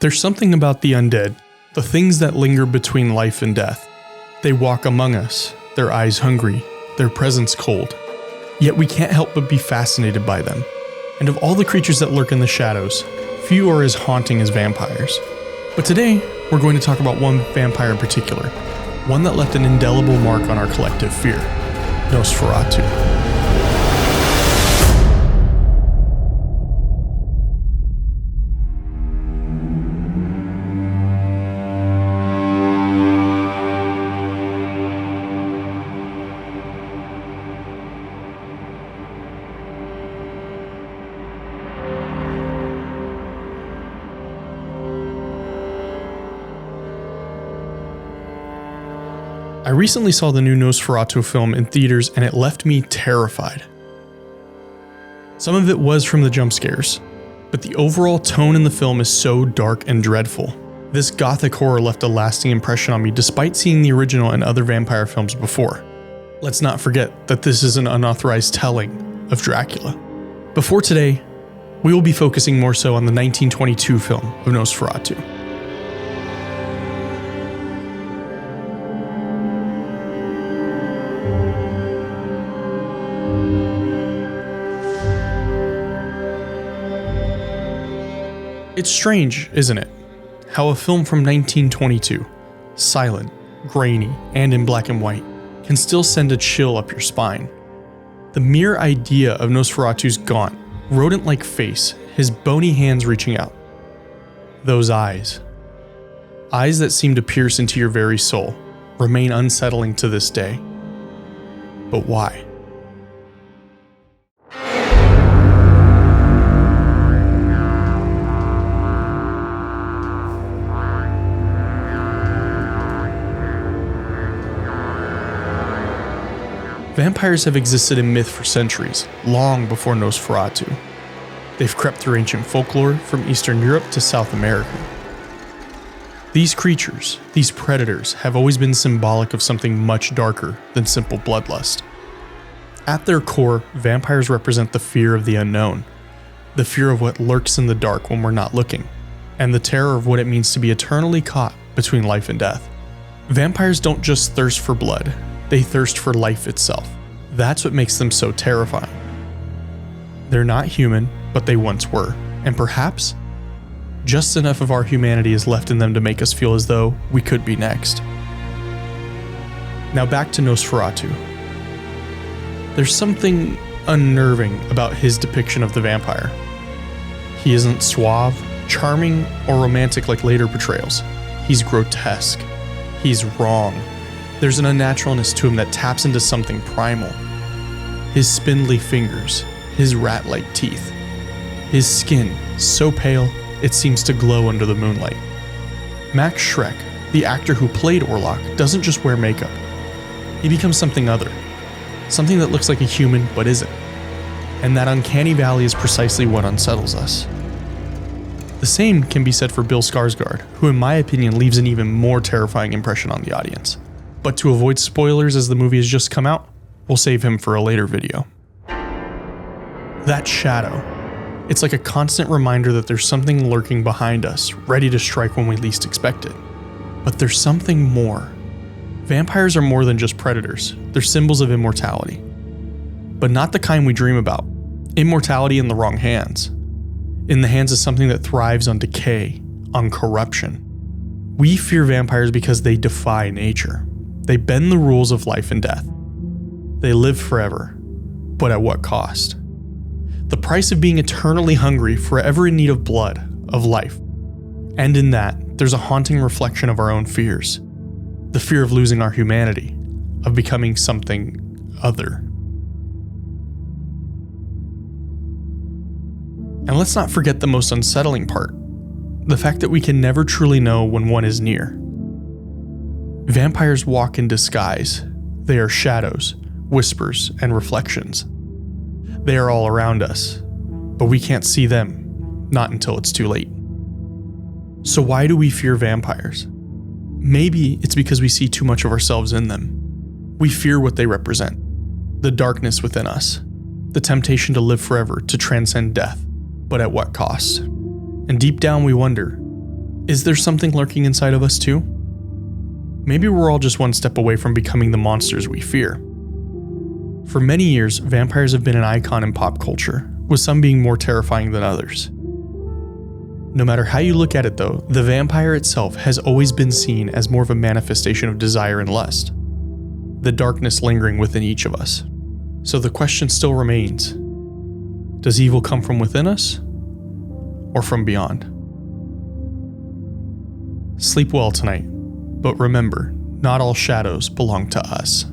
There's something about the undead, the things that linger between life and death. They walk among us, their eyes hungry, their presence cold. Yet we can't help but be fascinated by them. And of all the creatures that lurk in the shadows, few are as haunting as vampires. But today, we're going to talk about one vampire in particular, one that left an indelible mark on our collective fear, Nosferatu. I recently saw the new Nosferatu film in theaters and it left me terrified. Some of it was from the jump scares, but the overall tone in the film is so dark and dreadful. This gothic horror left a lasting impression on me despite seeing the original and other vampire films before. Let's not forget that this is an unauthorized telling of Dracula. Before today, we will be focusing more so on the 1922 film of Nosferatu. It's strange, isn't it, how a film from 1922, silent, grainy, and in black and white, can still send a chill up your spine. The mere idea of Nosferatu's gaunt, rodent-like face, his bony hands reaching out. Those eyes that seem to pierce into your very soul, remain unsettling to this day. But why? Vampires have existed in myth for centuries, long before Nosferatu. They've crept through ancient folklore from Eastern Europe to South America. These creatures, these predators, have always been symbolic of something much darker than simple bloodlust. At their core, vampires represent the fear of the unknown, the fear of what lurks in the dark when we're not looking, and the terror of what it means to be eternally caught between life and death. Vampires don't just thirst for blood, they thirst for life itself. That's what makes them so terrifying. They're not human, but they once were, and perhaps just enough of our humanity is left in them to make us feel as though we could be next. Now back to Nosferatu. There's something unnerving about his depiction of the vampire. He isn't suave, charming, or romantic like later portrayals. He's grotesque. He's wrong. There's an unnaturalness to him that taps into something primal. His spindly fingers, his rat-like teeth, his skin so pale it seems to glow under the moonlight. Max Schreck, the actor who played Orlock, doesn't just wear makeup. He becomes something other, something that looks like a human but isn't. And that uncanny valley is precisely what unsettles us. The same can be said for Bill Skarsgård, who in my opinion leaves an even more terrifying impression on the audience. But to avoid spoilers as the movie has just come out, we'll save him for a later video. That shadow, it's like a constant reminder that there's something lurking behind us, ready to strike when we least expect it. But there's something more. Vampires are more than just predators, they're symbols of immortality. But not the kind we dream about. Immortality in the wrong hands. In the hands of something that thrives on decay, on corruption. We fear vampires because they defy nature. They bend the rules of life and death. They live forever, but at what cost? The price of being eternally hungry, forever in need of blood, of life. And in that, there's a haunting reflection of our own fears. The fear of losing our humanity, of becoming something other. And let's not forget the most unsettling part, the fact that we can never truly know when one is near. Vampires walk in disguise. They are shadows, whispers, and reflections. They are all around us, but we can't see them, not until it's too late. So why do we fear vampires? Maybe it's because we see too much of ourselves in them. We fear what they represent, the darkness within us, the temptation to live forever, to transcend death, but at what cost? And deep down we wonder, Is there something lurking inside of us too? Maybe we're all just one step away from becoming the monsters we fear. For many years, vampires have been an icon in pop culture, with some being more terrifying than others. No matter how you look at it though, the vampire itself has always been seen as more of a manifestation of desire and lust, the darkness lingering within each of us. So the question still remains, does evil come from within us or from beyond? Sleep well tonight, but remember, not all shadows belong to us.